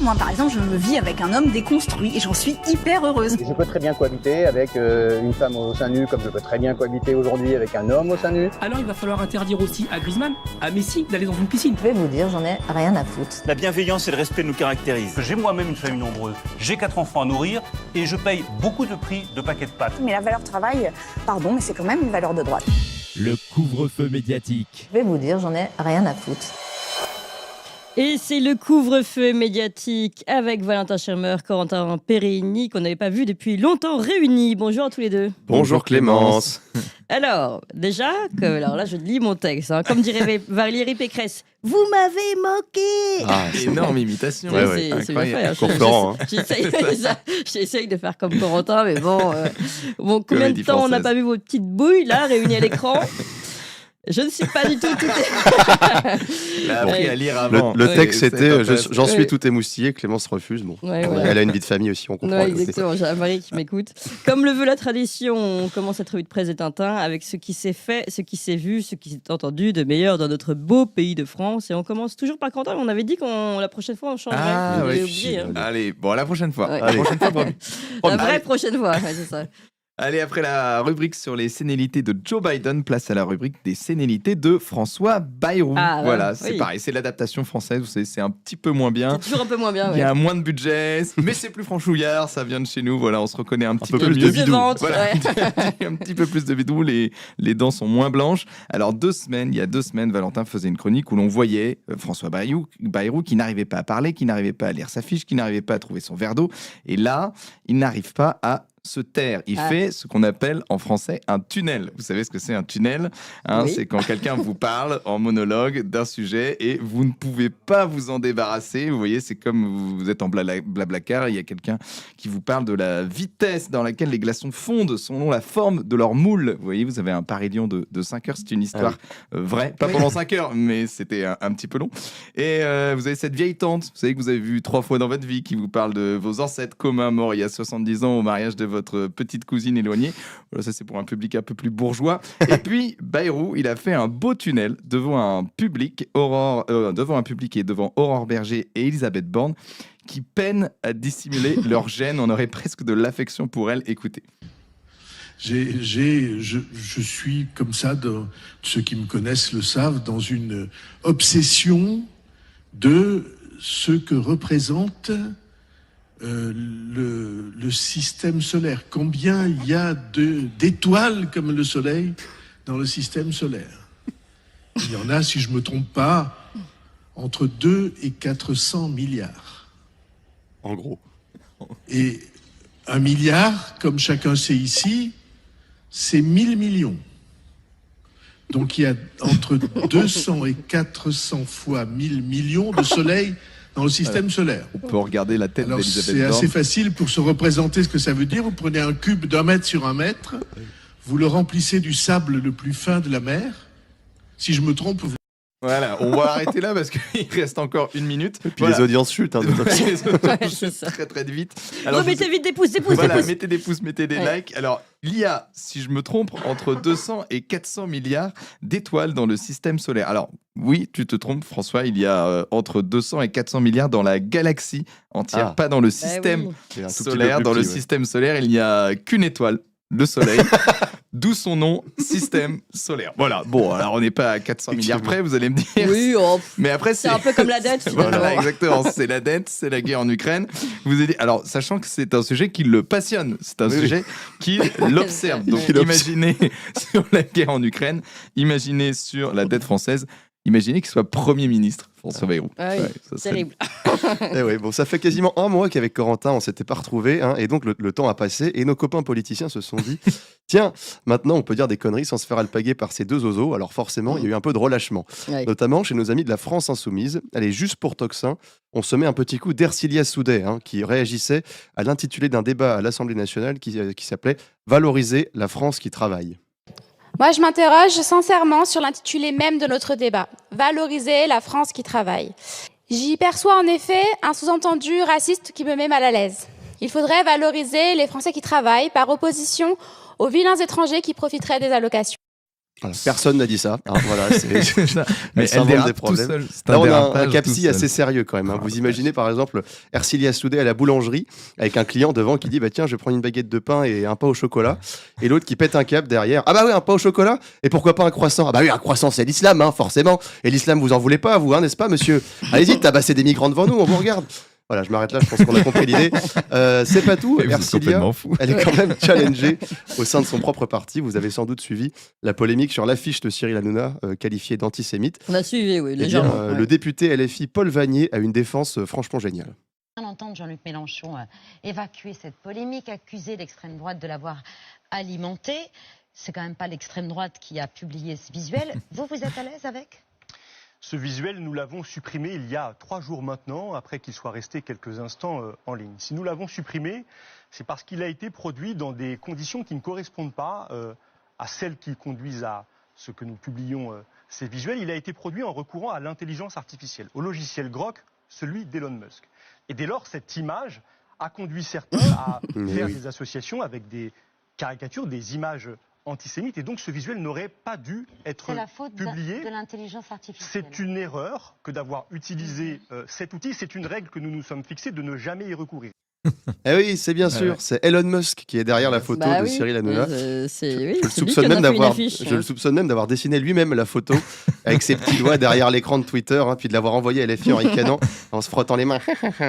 Moi, par exemple, je vis avec un homme déconstruit et j'en suis hyper heureuse. Je peux très bien cohabiter avec une femme au sein nu, comme je peux très bien cohabiter aujourd'hui avec un homme au sein nu. Alors il va falloir interdire aussi à Griezmann, à Messi, d'aller dans une piscine. Je vais vous dire, j'en ai rien à foutre. La bienveillance et le respect nous caractérisent. J'ai moi-même une famille nombreuse, j'ai 4 enfants à nourrir et je paye beaucoup de prix de paquets de pâtes. Mais la valeur travail, pardon, mais c'est quand même une valeur de droite. Le couvre-feu médiatique. Je vais vous dire, j'en ai rien à foutre. Et c'est le couvre-feu médiatique avec Valentin Schermer, Corentin Perini, qu'on n'avait pas vu depuis longtemps réunis. Bonjour à tous les deux. Bonjour Clémence. Alors, déjà, alors là je lis mon texte, comme dirait Valérie Pécresse, vous m'avez moqué. Ah, énorme imitation. C'est bien fait. Florent, J'essaye de faire comme Corentin, mais bon, combien de temps on n'a pas vu vos petites bouilles là réunies à l'écran? Je ne sais pas du tout. Elle a appris à lire avant. Le texte c'était j'en suis tout émoustillé, Clémence refuse. Bon, elle a une vie de famille aussi, on comprend. Ouais, exactement, j'ai un mari qui m'écoute. Comme le veut la tradition, on commence cette revue de presse des Tintins avec ce qui s'est fait, ce qui s'est vu, ce qui s'est entendu de meilleur dans notre beau pays de France. Et on commence toujours par Quentin, on avait dit qu'on la prochaine fois on changerait. Ah oui, oublié, hein. Allez, bon, la prochaine fois. Ouais. La prochaine fois, promis. La vraie prochaine fois, c'est ça. Allez, après la rubrique sur les sénilités de Joe Biden, place à la rubrique des sénilités de François Bayrou. Ah, voilà, c'est pareil, c'est l'adaptation française, vous savez, c'est un petit peu moins bien. C'est toujours un peu moins bien, Il y a moins de budget, mais c'est plus franchouillard, ça vient de chez nous, voilà, on se reconnaît un petit peu plus mieux. de bidou. Voilà, un petit peu plus de bidou, les dents sont moins blanches. Alors, il y a 2 semaines, Valentin faisait une chronique où l'on voyait François Bayrou qui n'arrivait pas à parler, qui n'arrivait pas à lire sa fiche, qui n'arrivait pas à trouver son verre d'eau. Et là, il n'arrive pas à se taire. Il fait ce qu'on appelle en français un tunnel. Vous savez ce que c'est un tunnel, Oui. C'est quand quelqu'un vous parle en monologue d'un sujet et vous ne pouvez pas vous en débarrasser. Vous voyez, c'est comme vous êtes en blablacar, il y a quelqu'un qui vous parle de la vitesse dans laquelle les glaçons fondent selon la forme de leur moule. Vous voyez, vous avez un Paris-Lyon de 5 heures. C'est une histoire vraie. Pas pendant 5 heures, mais c'était un petit peu long. Et vous avez cette vieille tante, vous savez que vous avez vu 3 fois dans votre vie, qui vous parle de vos ancêtres communs morts il y a 70 ans au mariage de votre petite cousine éloignée. Voilà, ça c'est pour un public un peu plus bourgeois. Et puis Bayrou, il a fait un beau tunnel devant un public, et devant Aurore Berger et Elisabeth Borne, qui peinent à dissimuler leur gêne. On aurait presque de l'affection pour elle. Écoutez. Je suis comme ça, ceux qui me connaissent le savent, dans une obsession de ce que représente le système solaire. Combien il y a d'étoiles comme le Soleil dans le système solaire? Il y en a, si je ne me trompe pas, entre 2 et 400 milliards. En gros. Et 1 milliard, comme chacun sait ici, c'est 1000 millions. Donc il y a entre 200 et 400 fois 1000 millions de soleils dans le système solaire. On peut regarder la tête d'Elisabeth Borne. C'est assez facile pour se représenter ce que ça veut dire. Vous prenez un cube d'1 mètre sur 1 mètre, vous le remplissez du sable le plus fin de la mer. Si je me trompe, vous... Voilà, on va arrêter là parce qu'il reste encore 1 minute. Et puis les audiences chutent. Très très vite. Alors, mettez vite des pouces, voilà, mettez des pouces, mettez des likes. Alors, il y a, si je me trompe, entre 200 et 400 milliards d'étoiles dans le système solaire. Alors, oui, tu te trompes, François, il y a entre 200 et 400 milliards dans la galaxie entière, pas dans le système solaire. Dans le système solaire, il n'y a qu'une étoile, le Soleil. D'où son nom, système solaire. Voilà, bon, alors on n'est pas à 400 milliards près, vous allez me dire. Oui, mais après, c'est un peu comme la dette, finalement. Voilà, exactement, c'est la dette, c'est la guerre en Ukraine. Vous avez dit, alors, sachant que c'est un sujet qui le passionne, c'est un sujet qui l'observe. Donc, imaginez sur la guerre en Ukraine, imaginez sur la dette française, imaginez qu'il soit Premier ministre, François Bayrou. Ah oui, c'est terrible. Et oui, bon, ça fait quasiment 1 mois qu'avec Corentin, on ne s'était pas retrouvés, et donc le temps a passé, et nos copains politiciens se sont dit tiens, maintenant on peut dire des conneries sans se faire alpaguer par ces 2 oiseaux. Alors forcément, il y a eu un peu de relâchement, notamment chez nos amis de la France Insoumise. Allez, juste pour Toxin, on se met un petit coup d'Ercilia Soudet, qui réagissait à l'intitulé d'un débat à l'Assemblée nationale qui s'appelait « Valoriser la France qui travaille ». Moi, je m'interroge sincèrement sur l'intitulé même de notre débat, « Valoriser la France qui travaille ». J'y perçois en effet un sous-entendu raciste qui me met mal à l'aise. Il faudrait valoriser les Français qui travaillent par opposition aux vilains étrangers qui profiteraient des allocations. Voilà, personne n'a dit ça. hein, voilà, Mais elle s'invente dérape des tout problème. seul, c'est Là, on a un dérapage capsi tout seul. assez sérieux quand même. hein. Vous imaginez par exemple Ercilia Soudé à la boulangerie avec un client devant qui dit bah tiens je vais prendre une baguette de pain et un pain au chocolat et l'autre qui pète un câble derrière. Ah bah oui un pain au chocolat et pourquoi pas un croissant. Ah bah oui un croissant c'est l'islam hein, forcément. Et l'islam vous en voulez pas vous hein, n'est-ce pas monsieur. Allez-y tabassez des migrants devant nous on vous regarde. Voilà, je m'arrête là, je pense qu'on a compris l'idée. C'est pas tout, Mais vous êtes Ercilia, complètement fou. elle est quand même challengée au sein de son propre parti. Vous avez sans doute suivi la polémique sur l'affiche de Cyril Hanouna, qualifiée d'antisémite. On a suivi, oui, Eh bien, légèrement. le député LFI Paul Vanier a une défense franchement géniale. Entendre Jean-Luc Mélenchon évacuer cette polémique, accuser l'extrême droite de l'avoir alimentée. C'est quand même pas l'extrême droite qui a publié ce visuel. Vous êtes à l'aise avec ? Ce visuel, nous l'avons supprimé il y a 3 jours maintenant, après qu'il soit resté quelques instants en ligne. Si nous l'avons supprimé, c'est parce qu'il a été produit dans des conditions qui ne correspondent pas à celles qui conduisent à ce que nous publions ces visuels. Il a été produit en recourant à l'intelligence artificielle, au logiciel Grok, celui d'Elon Musk. Et dès lors, cette image a conduit certains à faire des associations avec des caricatures, des images antisémites. Et donc ce visuel n'aurait pas dû être publié. De l'intelligence artificielle. C'est une erreur que d'avoir utilisé cet outil. C'est une règle que nous nous sommes fixés de ne jamais y recourir. Eh oui, c'est bien sûr, c'est Elon Musk qui est derrière la photo de Cyril Hanouna. Je le soupçonne même d'avoir dessiné lui-même la photo avec ses petits doigts derrière l'écran de Twitter, hein, puis de l'avoir envoyé à LFI en ricanant, en se frottant les mains.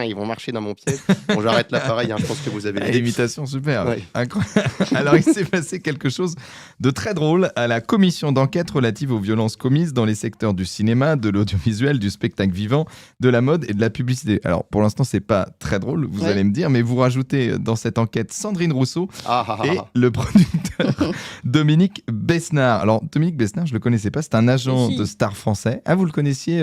Ils vont marcher dans mon pied. Bon, j'arrête là, pareil, hein, je pense que vous avez l'idée. L'imitation super, incroyable. Alors il s'est passé quelque chose de très drôle à la commission d'enquête relative aux violences commises dans les secteurs du cinéma, de l'audiovisuel, du spectacle vivant, de la mode et de la publicité. Alors pour l'instant c'est pas très drôle, vous allez me dire, mais vous rajoutez dans cette enquête Sandrine Rousseau et le producteur Dominique Besnard. Alors Dominique Besnard, je le connaissais pas, c'est un agent de star français. Ah, vous le connaissiez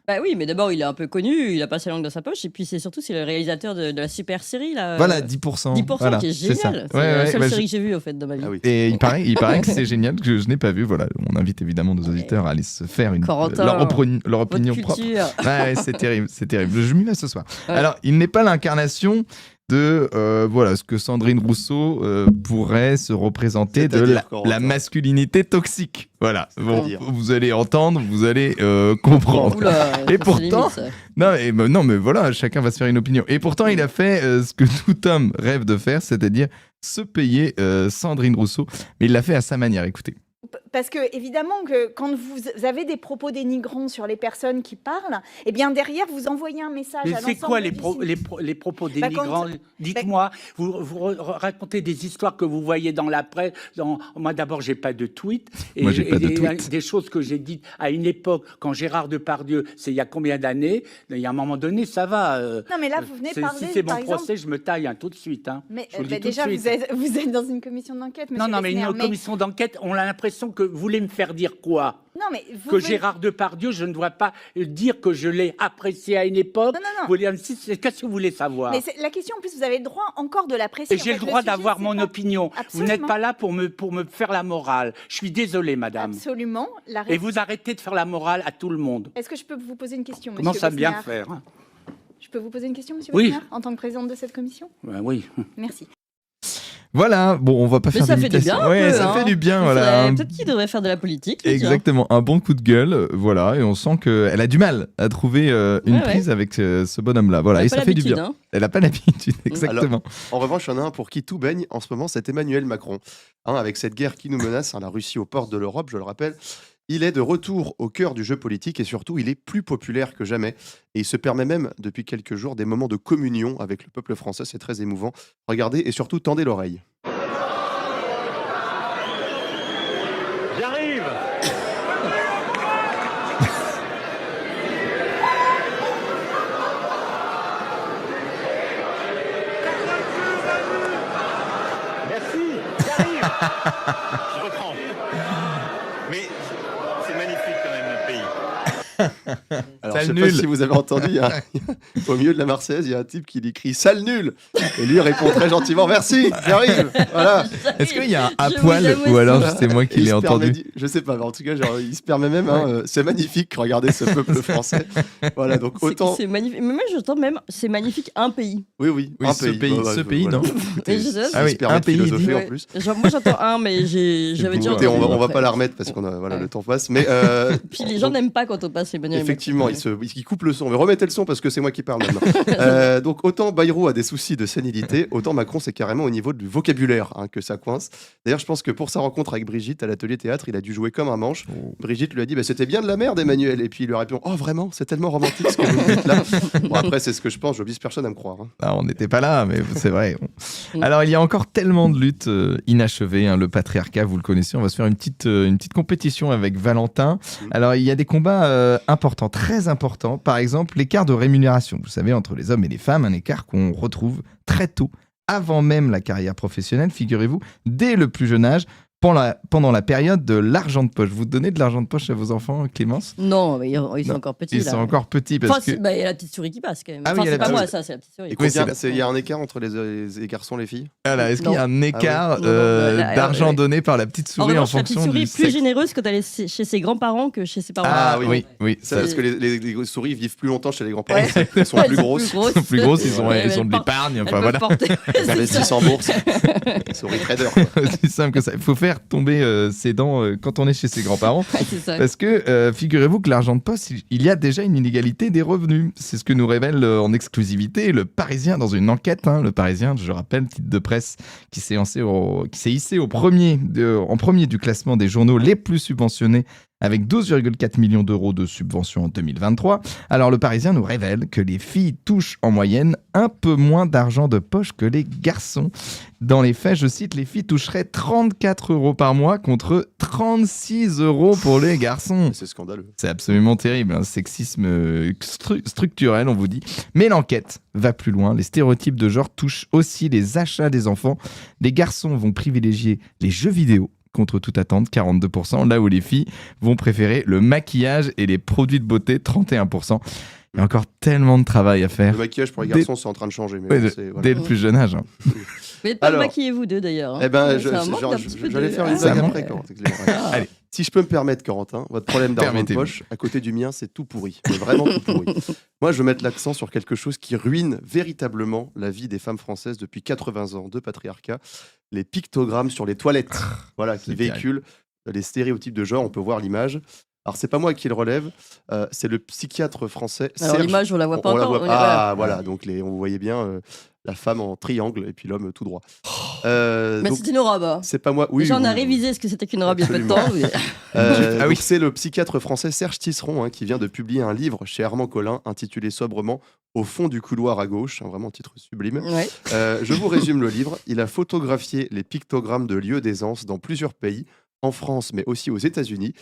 Bah oui, mais d'abord il est un peu connu, il a pas sa langue dans sa poche, et puis c'est le réalisateur de la super série là. Voilà, 10%. 10% voilà, qui est génial. C'est la seule série que j'ai vue au fait dans ma vie. Et il paraît que c'est génial, que je n'ai pas vu. Voilà, on invite évidemment nos auditeurs à aller se faire leur opinion propre. Ouais, c'est terrible, c'est terrible. Je m'y mets ce soir. Ouais. Alors, il n'est pas l'incarnation de ce que Sandrine Rousseau pourrait se représenter de la masculinité toxique. Voilà, bon, vous allez entendre, vous allez comprendre. Oula, et pourtant, non mais voilà, chacun va se faire une opinion. Et pourtant, il a fait ce que tout homme rêve de faire, c'est-à-dire se payer Sandrine Rousseau. Mais il l'a fait à sa manière, écoutez. Parce que, évidemment, que quand vous avez des propos dénigrants sur les personnes qui parlent, eh bien, derrière, vous envoyez un message à l'ensemble. Mais c'est quoi les propos dénigrants Dites-moi, vous racontez des histoires que vous voyez dans la presse. Moi, d'abord, j'ai pas de tweet. Moi, j'ai pas de tweet. Des choses que j'ai dites à une époque, quand Gérard Depardieu, c'est il y a combien d'années, il y a un moment donné, ça va. Non, mais là, vous venez parler, si c'est mon exemple... procès, je me taille tout de suite. Mais déjà, vous êtes dans une commission d'enquête, monsieur Non, mais une commission d'enquête, on a l'impression que vous voulez me faire dire quoi? Non, mais Gérard Depardieu, je ne dois pas dire que je l'ai apprécié à une époque. Non. Qu'est-ce que vous voulez savoir? Mais la question, en plus, vous avez le droit encore de l'apprécier. Et j'ai le droit d'avoir mon opinion. Absolument. Vous n'êtes pas là pour me faire la morale. Je suis désolé, madame. Absolument. Et vous arrêtez de faire la morale à tout le monde. Est-ce que je peux vous poser une question, monsieur Comment ça Besnard? bien faire? Je peux vous poser une question, monsieur Oui. Besnard, en tant que présidente de cette commission? Oui. Merci. Voilà, bon, on va pas faire d'imitation. Ça fait du bien, voilà. Peut-être qu'il devrait faire de la politique. Exactement, un bon coup de gueule, voilà, et on sent qu'elle a du mal à trouver une prise avec ce bonhomme-là, voilà, et ça fait du bien. Elle n'a pas l'habitude, exactement. Alors, en revanche, il y en a un pour qui tout baigne en ce moment, c'est Emmanuel Macron. Avec cette guerre qui nous menace, la Russie aux portes de l'Europe, je le rappelle, il est de retour au cœur du jeu politique et surtout, il est plus populaire que jamais. Et il se permet même, depuis quelques jours, des moments de communion avec le peuple français. C'est très émouvant. Regardez et surtout, tendez l'oreille. J'arrive. Merci, j'arrive. Je reprends. Mais c'est magnifique quand même, le pays. Alors, je sais pas si vous avez entendu, au milieu de la Marseillaise, il y a un type qui lui crie « Sale nul !» Et lui répond très gentiment « Merci, j'arrive !» Voilà. Est-ce qu'il y a un à poil ou alors c'est moi qui l'ai entendu? Je sais pas, mais en tout cas, genre, il se permet même, c'est magnifique, regardez ce peuple français. Voilà, donc autant... C'est magnifique, mais moi j'entends même, c'est magnifique un pays. Oui, ce pays, non? Ah oui, un pays en plus. Moi j'entends un, mais j'avais dit... On va pas la remettre parce que le temps passe, mais... Puis les gens n'aiment pas quand on passe Emmanuel Macron. Effectivement, ils coupent le son. Mais remettez le son parce que c'est moi qui parle maintenant. Donc autant Bayrou a des soucis de sénilité, autant Macron c'est carrément au niveau du vocabulaire que ça coince. D'ailleurs, je pense que pour sa rencontre avec Brigitte à l'atelier théâtre, il a dû jouer comme un manche. Brigitte lui a dit c'était bien de la merde, Emmanuel. Et puis il lui a répondu oh vraiment, c'est tellement romantique ce que vous dites là. Bon, après, c'est ce que je pense, j'oblige personne à me croire. On n'était pas là, mais c'est vrai. Alors, il y a encore tellement de luttes inachevées. Le patriarcat, vous le connaissez. On va se faire une petite compétition avec Valentin. Alors, il y a des combats importants, très importants. Par exemple, l'écart de rémunération. Vous savez, entre les hommes et les femmes, un écart qu'on retrouve très tôt, avant même la carrière professionnelle, figurez-vous, dès le plus jeune âge, pendant la période de l'argent de poche. Vous donnez de l'argent de poche à vos enfants, Clémence? Non, mais ils sont encore petits. Ils sont encore petits parce que... il y a la petite souris qui passe quand même. Ah, c'est pas moi, ça, c'est la petite souris. Il y a un écart entre les garçons et les filles? Voilà, est-ce qu'il y a un écart d'argent donné par la petite souris en fonction du sexe? La petite souris est plus généreuse quand elle est chez ses grands-parents que chez ses parents. Ah oui. C'est parce que les souris vivent plus longtemps chez les grands-parents. Elles sont plus grosses. Ils sont plus grosses, ils ont de l'épargne. Enfin voilà. Ils investissent en bourse. Souris trader. C'est simple que ça. Il faut faire tomber ses dents quand on est chez ses grands-parents. Parce que figurez-vous que l'argent de poche, il y a déjà une inégalité des revenus. C'est ce que nous révèle en exclusivité le Parisien dans une enquête. Le Parisien, je rappelle, titre de presse qui s'est hissé en premier du classement des journaux les plus subventionnés avec 12,4 millions d'euros de subventions en 2023. Alors le Parisien nous révèle que les filles touchent en moyenne un peu moins d'argent de poche que les garçons. Dans les faits, je cite, les filles toucheraient 34 € par mois contre 36 € pour les garçons. C'est scandaleux. C'est absolument terrible, sexisme structurel, on vous dit. Mais l'enquête va plus loin. Les stéréotypes de genre touchent aussi les achats des enfants. Les garçons vont privilégier les jeux vidéo contre toute attente, 42%, là où les filles vont préférer le maquillage et les produits de beauté, 31%. Il y a encore tellement de travail à faire. Le maquillage pour les garçons, c'est en train de changer. Mais dès le plus jeune âge. Mais pas maquillez vous deux d'ailleurs. J'allais faire une blague après. Allez, si je peux me permettre, Corentin, votre problème d'argent de poche, à côté du mien, c'est tout pourri. C'est vraiment tout pourri. Moi, je veux mettre l'accent sur quelque chose qui ruine véritablement la vie des femmes françaises depuis 80 ans de patriarcat. Les pictogrammes sur les toilettes. Voilà, qui véhiculent les stéréotypes de genre. On peut voir l'image. Alors, c'est pas moi qui le relève, c'est le psychiatre français. Alors, l'image, on la voit pas encore. Voilà, donc vous voyez bien la femme en triangle et puis l'homme tout droit. Mais donc, c'est une robe. C'est pas moi. Oui, on a révisé ce que c'était qu'une robe il y a peu de temps. Donc c'est le psychiatre français Serge Tisseron qui vient de publier un livre chez Armand Collin intitulé sobrement Au fond du couloir à gauche, vraiment un titre sublime. Ouais. Je vous résume le livre. Il a photographié les pictogrammes de lieux d'aisance dans plusieurs pays, en France mais aussi aux États-Unis.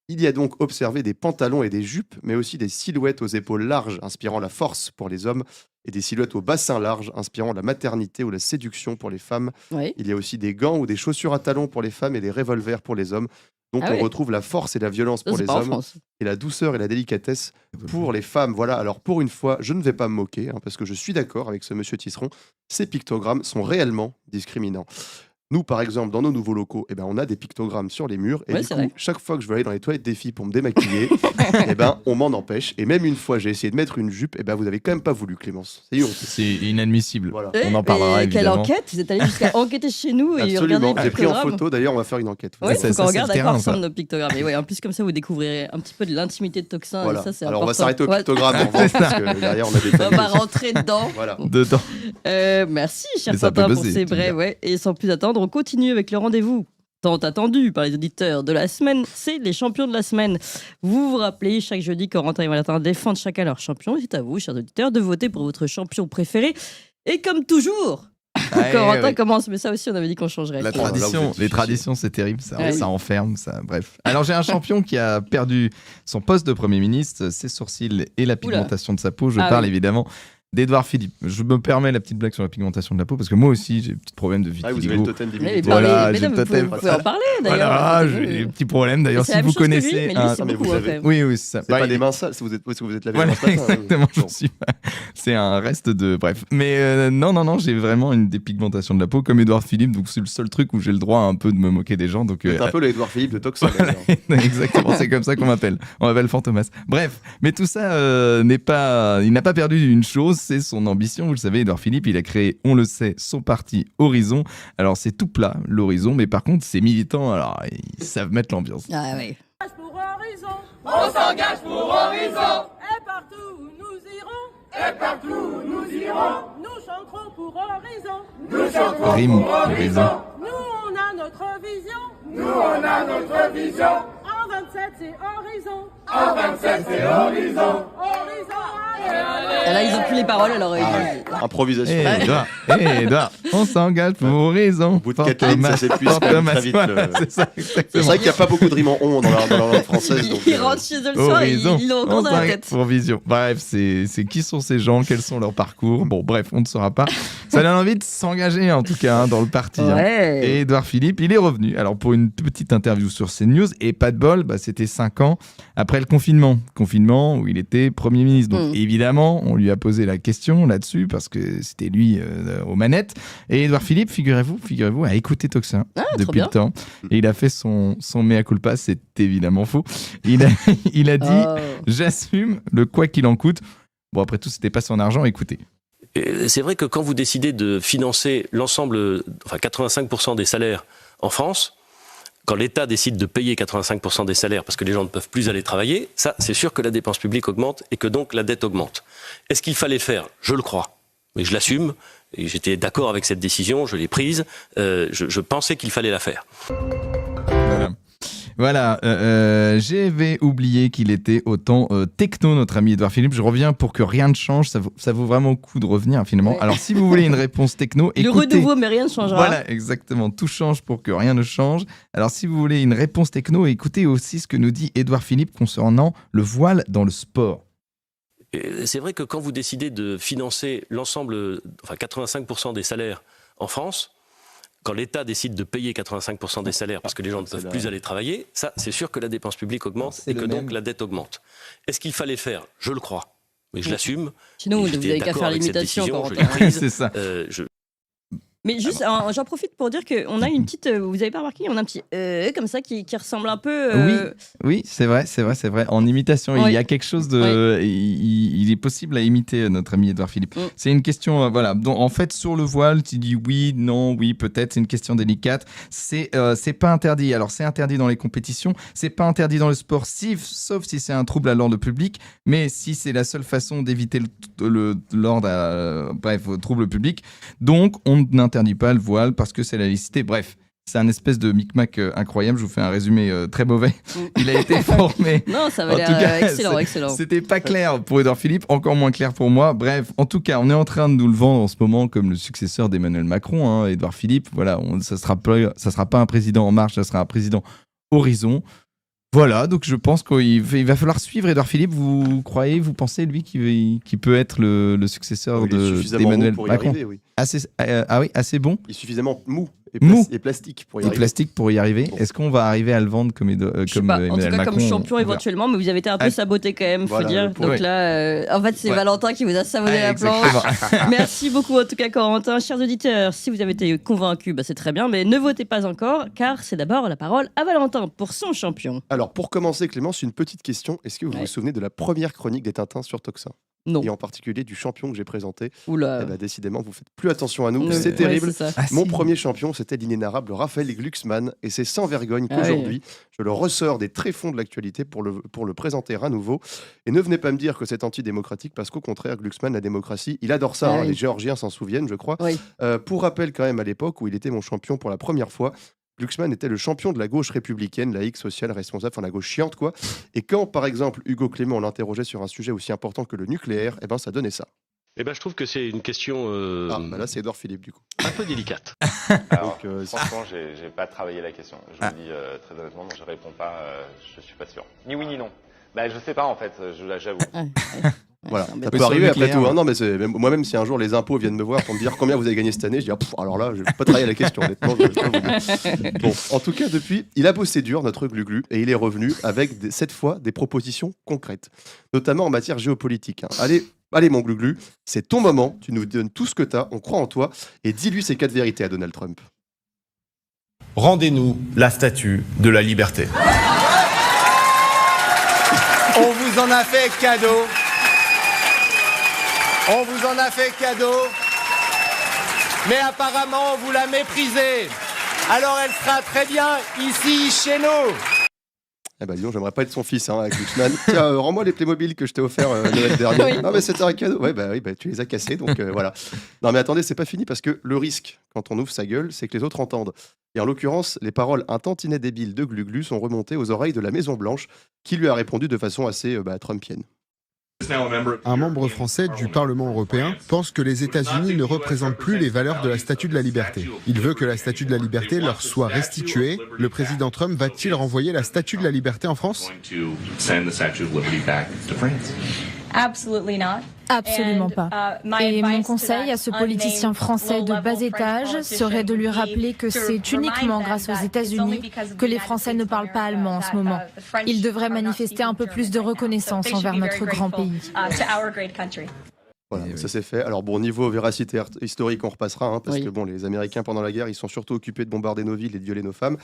Il y a donc observé des pantalons et des jupes, mais aussi des silhouettes aux épaules larges, inspirant la force pour les hommes, et des silhouettes au bassin large, inspirant la maternité ou la séduction pour les femmes. Oui. Il y a aussi des gants ou des chaussures à talons pour les femmes et des revolvers pour les hommes. Donc on retrouve la force et la violence pour les hommes, et la douceur et la délicatesse pour les femmes. Voilà, alors pour une fois, je ne vais pas me moquer, parce que je suis d'accord avec ce monsieur Tisseron, ces pictogrammes sont réellement discriminants. Nous, par exemple, dans nos nouveaux locaux, on a des pictogrammes sur les murs. Et du coup, chaque fois que je veux aller dans les toilettes des filles pour me démaquiller, on m'en empêche. Et même une fois, j'ai essayé de mettre une jupe. Vous n'avez quand même pas voulu, Clémence. C'est inadmissible. Voilà. On en parlera évidemment. Quelle enquête? Vous êtes allé jusqu'à enquêter chez nous et Absolument. regarder les J'ai pris en pictogrammes. photo. D'ailleurs, on va faire une enquête. Oui, il faut qu'on regarde à quoi ressemblent nos pictogrammes. Et en plus, comme ça, vous découvrirez un petit peu de l'intimité de Toxin. Voilà. Et ça, c'est alors, important. on va s'arrêter au pictogramme en revanche, parce que derrière, on a des familles. On va rentrer dedans. Voilà. Merci, cher Quentin, pour ces brèves. Et sans plus attendre, on continue avec le rendez-vous tant attendu par les auditeurs de la semaine, c'est les champions de la semaine. Vous vous rappelez, chaque jeudi, Corentin et Valentin défendent chacun leur champion. C'est à vous, chers auditeurs, de voter pour votre champion préféré. Et comme toujours, Corentin commence, mais ça aussi, on avait dit qu'on changerait. Les traditions, c'est terrible, ça enferme, ça. Bref. Alors, j'ai un champion qui a perdu son poste de Premier ministre, ses sourcils et la pigmentation de sa peau. Je parle évidemment d'Édouard Philippe. Je me permets la petite blague sur la pigmentation de la peau parce que moi aussi j'ai des petits problèmes de vitiligo. Vous avez le totem d'immunité. Voilà, j'ai le totem. Vous pouvez en parler d'ailleurs. Voilà, j'ai des petits problèmes d'ailleurs. Si vous connaissez, oui, c'est ça. C'est pas des mains sales, si vous êtes lavé matin. Exactement, je suis. C'est un reste de. Bref, mais non, j'ai vraiment une dépigmentation de la peau comme Édouard Philippe, donc c'est le seul truc où j'ai le droit un peu de me moquer des gens. Donc c'est un peu l'Édouard Philippe de Toxa. Voilà, exactement, c'est comme ça qu'on m'appelle. On m'appelle Fantomas. Bref, mais tout ça il n'a pas perdu une chose, c'est son ambition. Vous le savez, Édouard Philippe, il a créé, on le sait, son parti Horizon. Alors c'est tout plat, l'Horizon, mais par contre, ses militants, alors ils savent mettre l'ambiance. Ah oui. Pour Horizon, on s'engage pour Horizon. Et partout où nous irons, nous chanterons pour Horizon. Nous chanterons Rime, pour Horizon. Horizon. Nous on a notre vision. En 27 c'est Horizon. Et là, ils ont plus les paroles, alors Improvisation. Édouard, on s'engage pour Horizon. Au bout de 4 lignes, ça s'épuise quand même très vite. C'est ça, C'est vrai qu'il n'y a pas beaucoup de rimes en on dans la langue française. Ils rentrent chez eux le soir et ils l'ont encore dans la tête. Pour Vision. Bref, c'est qui sont ces gens, quels sont leurs parcours. Bon, bref, on ne saura pas. Ça donne envie de s'engager en tout cas dans le parti. Ouais. Et Édouard Philippe, il est revenu. Alors pour une petite interview sur CNews, et pas de bol, c'était 5 ans après le confinement. Confinement où il était Premier ministre. Donc évidemment, on lui a posé la question là-dessus parce que c'était lui aux manettes. Et Édouard Philippe, figurez-vous, a écouté Toxin depuis le temps. Et il a fait son mea culpa, c'est évidemment faux. Il a dit j'assume le quoi qu'il en coûte. Bon, après tout, c'était pas son argent, écoutez. C'est vrai que quand vous décidez de financer 85% des salaires en France, quand l'État décide de payer 85% des salaires parce que les gens ne peuvent plus aller travailler, ça, c'est sûr que la dépense publique augmente et que donc la dette augmente. Est-ce qu'il fallait le faire ? Je le crois. Mais je l'assume. Et j'étais d'accord avec cette décision, je l'ai prise. Je pensais qu'il fallait la faire. Voilà, j'avais oublié qu'il était autant techno, notre ami Édouard Philippe. Je reviens pour que rien ne change. Ça vaut vraiment le coup de revenir finalement. Ouais. Alors, si vous voulez une réponse techno, écoutez. Le renouveau, mais rien ne changera. Voilà, exactement. Tout change pour que rien ne change. Alors, si vous voulez une réponse techno, écoutez aussi ce que nous dit Édouard Philippe concernant le voile dans le sport. C'est vrai que quand vous décidez de financer 85% des salaires en France, quand l'État décide de payer 85% des salaires parce que les gens ne peuvent plus aller travailler, ça, c'est sûr que la dépense publique augmente et que donc la dette augmente. Est-ce qu'il fallait le faire ? Je le crois. Mais je l'assume. Sinon, vous n'avez qu'à faire l'imitation. C'est ça. Mais juste, j'en profite pour dire qu'on a une petite. Vous avez pas remarqué, on a un petit comme ça qui ressemble un peu. Oui, c'est vrai. En imitation, il y a quelque chose de. Il est possible à imiter notre ami Édouard Philippe. C'est une question, voilà. Donc, en fait, sur le voile, tu dis oui, non, oui, peut-être. C'est une question délicate. C'est pas interdit. Alors, c'est interdit dans les compétitions. C'est pas interdit dans le sport, sauf si c'est un trouble à l'ordre public. Mais si c'est la seule façon d'éviter l'ordre, au trouble public, donc on n'interdit pas le voile parce que c'est la laïcité. Bref, c'est un espèce de micmac incroyable. Je vous fais un résumé très mauvais. Il a été formé. Non, ça va l'air excellent. C'était pas clair pour Édouard Philippe, encore moins clair pour moi. Bref, en tout cas, on est en train de nous le vendre en ce moment comme le successeur d'Emmanuel Macron, Édouard Philippe. Voilà, ça sera pas un président En Marche, ça sera un président Horizon. Voilà, donc je pense qu'il va falloir suivre Édouard Philippe. Vous croyez, vous pensez, lui, qui peut être le successeur d'Emmanuel Macron ? Arriver, oui. Assez bon ? Il est suffisamment mou et plastique pour y arriver. Plastique pour y arriver. Bon. Est-ce qu'on va arriver à le vendre comme Emmanuel Macron ? En tout cas, comme champion éventuellement, mais vous avez été un peu saboté quand même, faut dire. Donc là, en fait, c'est Valentin qui vous a saboté la planche. Merci beaucoup, en tout cas, Corentin. Chers auditeurs, si vous avez été convaincus, c'est très bien, mais ne votez pas encore, car c'est d'abord la parole à Valentin pour son champion. Alors, pour commencer, Clémence, une petite question. Est-ce que vous vous souvenez de la première chronique des Tintins sur Toxa ? Non. Et en particulier du champion que j'ai présenté. Oula. Décidément, vous faites plus attention à nous, c'est terrible. Mon premier champion, c'était l'inénarrable Raphaël Glucksmann, et c'est sans vergogne qu'aujourd'hui, je le ressors des tréfonds de l'actualité pour le présenter à nouveau. Et ne venez pas me dire que c'est antidémocratique, parce qu'au contraire, Glucksmann, la démocratie, il adore ça. Les Géorgiens s'en souviennent, je crois. Pour rappel, quand même, à l'époque où il était mon champion pour la première fois, Glucksmann était le champion de la gauche républicaine, laïque, sociale, responsable, la gauche chiante, quoi. Et quand, par exemple, Hugo Clément l'interrogeait sur un sujet aussi important que le nucléaire, ça donnait ça. Je trouve que c'est une question... là, c'est Édouard Philippe, du coup. Un peu délicate. Alors, franchement, j'ai pas travaillé la question. Je vous dis très honnêtement, je réponds pas, je suis pas sûr. Ni oui, ni non. Je sais pas, en fait, j'avoue. Voilà, c'est ça embêtant. peut arriver après nucléaire. tout. Hein. Non, mais moi-même, si un jour les impôts viennent me voir pour me dire combien vous avez gagné cette année, je dis alors là, je vais pas travailler à la question, honnêtement. Je vais pas vous dire. Bon, en tout cas, depuis, il a bossé dur, notre Gluglu, et il est revenu avec cette fois des propositions concrètes, notamment en matière géopolitique. Hein. Allez, mon Gluglu, c'est ton moment. Tu nous donnes tout ce que t'as, on croit en toi, et dis-lui ces 4 vérités à Donald Trump. Rendez-nous la statue de la liberté. On vous en a fait cadeau. On vous en a fait cadeau. Mais apparemment, vous la méprisez. Alors elle sera très bien ici, chez nous. Eh ben, dis donc, j'aimerais pas être son fils, hein, avec Glucksmann. Tiens, rends-moi les Playmobil que je t'ai offert Noël dernier. Oui. Non, mais c'était un cadeau. Oui, tu les as cassés, donc voilà. Non, mais attendez, c'est pas fini parce que le risque, quand on ouvre sa gueule, c'est que les autres entendent. Et en l'occurrence, les paroles un tantinet débiles de Gluglu sont remontées aux oreilles de la Maison-Blanche, qui lui a répondu de façon assez trumpienne. Un membre français du Parlement européen pense que les États-Unis ne représentent plus les valeurs de la Statue de la Liberté. Il veut que la Statue de la Liberté leur soit restituée. Le président Trump va-t-il renvoyer la Statue de la Liberté en France ? Absolument pas. Et mon conseil à ce politicien français de bas étage serait de lui rappeler que c'est uniquement grâce aux États-Unis que les Français ne parlent pas allemand en ce moment. Il devrait manifester un peu plus de reconnaissance envers notre grand pays. Voilà, ça c'est fait. Alors bon, niveau véracité historique, on repassera, hein, parce que bon, les Américains pendant la guerre, ils sont surtout occupés de bombarder nos villes et de violer nos femmes.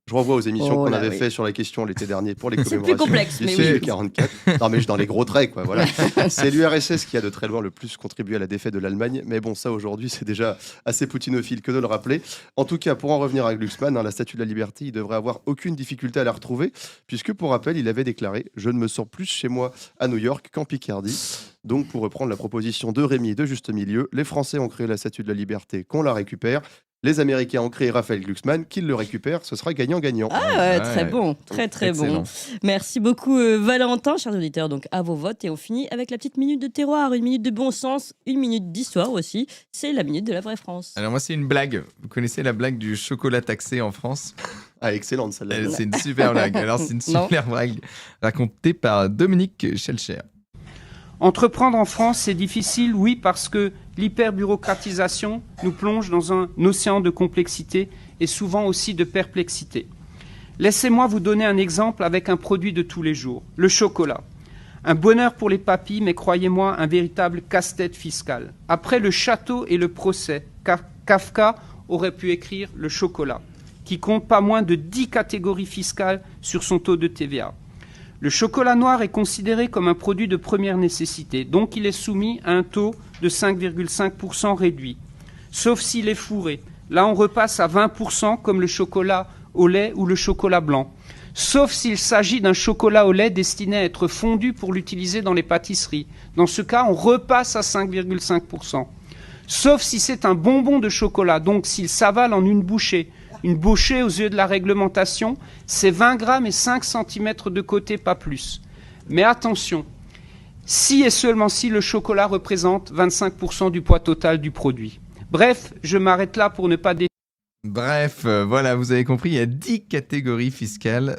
Je renvoie aux émissions qu'on avait fait sur la question l'été dernier pour les commémorations. C'est plus complexe, du mais CIE oui. 44. Non, mais dans les gros traits, quoi. Voilà. C'est l'URSS qui a de très loin le plus contribué à la défaite de l'Allemagne. Mais bon, ça aujourd'hui, c'est déjà assez poutinophile que de le rappeler. En tout cas, pour en revenir à Glucksmann, hein, la Statue de la Liberté, il devrait avoir aucune difficulté à la retrouver, puisque pour rappel, il avait déclaré « Je ne me sens plus chez moi à New York qu'en Picardie ». Donc, pour reprendre la proposition de Rémi de Juste Milieu, les Français ont créé la Statue de la Liberté, qu'on la récupère. Les Américains ont créé Raphaël Glucksmann, qu'ils le récupèrent, ce sera gagnant-gagnant. Ah ouais, très bon, très Excellent. bon. Merci beaucoup Valentin, chers auditeurs. Donc à vos votes et on finit avec la petite minute de terroir, une minute de bon sens, une minute d'histoire aussi. C'est la minute de la vraie France. Alors moi, c'est une blague. Vous connaissez la blague du chocolat taxé en France ? Ah, excellente celle-là. C'est une super blague. Alors c'est une super blague racontée par Dominique Schelcher. Entreprendre en France, c'est difficile, oui, parce que l'hyperbureaucratisation nous plonge dans un océan de complexité et souvent aussi de perplexité. Laissez-moi vous donner un exemple avec un produit de tous les jours, le chocolat. Un bonheur pour les papilles, mais croyez-moi, un véritable casse-tête fiscal. Après le château et le procès, Kafka aurait pu écrire le chocolat, qui compte pas moins de 10 catégories fiscales sur son taux de TVA. Le chocolat noir est considéré comme un produit de première nécessité, donc il est soumis à un taux de 5,5% réduit, sauf s'il est fourré. Là, on repasse à 20% comme le chocolat au lait ou le chocolat blanc, sauf s'il s'agit d'un chocolat au lait destiné à être fondu pour l'utiliser dans les pâtisseries. Dans ce cas, on repasse à 5,5%. Sauf si c'est un bonbon de chocolat, donc s'il s'avale en une bouchée. Une bouchée, aux yeux de la réglementation, c'est 20 grammes et 5 cm de côté, pas plus. Mais attention, si et seulement si le chocolat représente 25% du poids total du produit. Bref, je m'arrête là pour ne pas... Bref, voilà, vous avez compris, il y a 10 catégories fiscales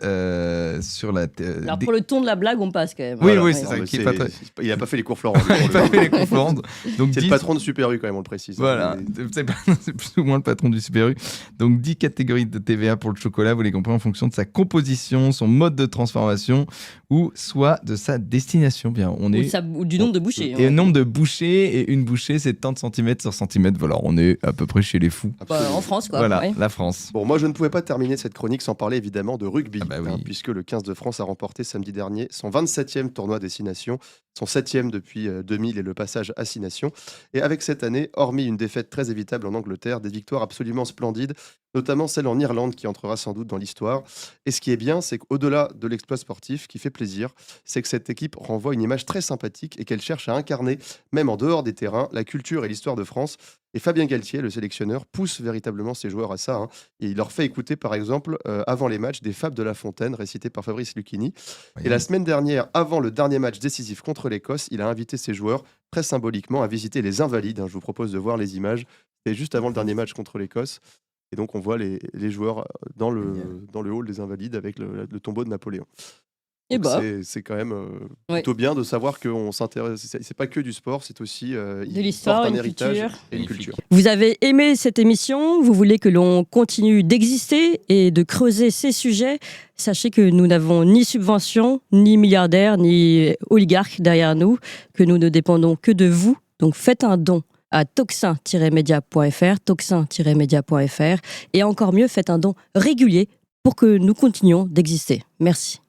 sur la... Alors pour le ton de la blague, on passe quand même. Oui, Voilà, oui, ouais. c'est ça. Il n'a pas fait les cours Florent. Il n'a pas fait les cours Florent. Donc c'est 10... le patron de Super U quand même, on le précise. Voilà, c'est plus ou moins le patron du Super U. Donc 10 catégories de TVA pour le chocolat, vous les comprenez, en fonction de sa composition, son mode de transformation ou soit de sa destination. Bien, on est... ou du nombre de bouchées. Et le nombre de bouchées, et une bouchée c'est tant de centimètres sur centimètres. Voilà, on est à peu près chez les fous. En France, quoi. Voilà, Ouais. la France. Bon, moi je ne pouvais pas terminer cette chronique sans parler évidemment de rugby, oui. puisque le 15 de France a remporté samedi dernier son 27e tournoi Destination, son 7e depuis 2000 et le passage à 6 nations. Et avec cette année, hormis une défaite très évitable en Angleterre, des victoires absolument splendides, notamment celle en Irlande qui entrera sans doute dans l'histoire. Et ce qui est bien, c'est qu'au-delà de l'exploit sportif qui fait plaisir, c'est que cette équipe renvoie une image très sympathique et qu'elle cherche à incarner, même en dehors des terrains, la culture et l'histoire de France. Et Fabien Galtier, le sélectionneur, pousse véritablement ses joueurs à ça. Et il leur fait écouter, par exemple, avant les matchs, des fables de La Fontaine récitées par Fabrice Lucchini. Oui. Et la semaine dernière, avant le dernier match décisif contre l'Écosse, il a invité ses joueurs, très symboliquement, à visiter les Invalides. Je vous propose de voir les images. C'était juste avant le dernier match contre l'Écosse. Et donc, on voit les joueurs dans le hall des Invalides avec le tombeau de Napoléon. Et Donc c'est quand même plutôt bien de savoir qu'on s'intéresse. C'est pas que du sport, c'est aussi de l'histoire, un une héritage culture. et une culture. Vous avez aimé cette émission, vous voulez que l'on continue d'exister et de creuser ces sujets. Sachez que nous n'avons ni subvention, ni milliardaires, ni oligarques derrière nous, que nous ne dépendons que de vous. Donc faites un don à toxin-media.fr, toxin-media.fr, et encore mieux, faites un don régulier pour que nous continuions d'exister. Merci.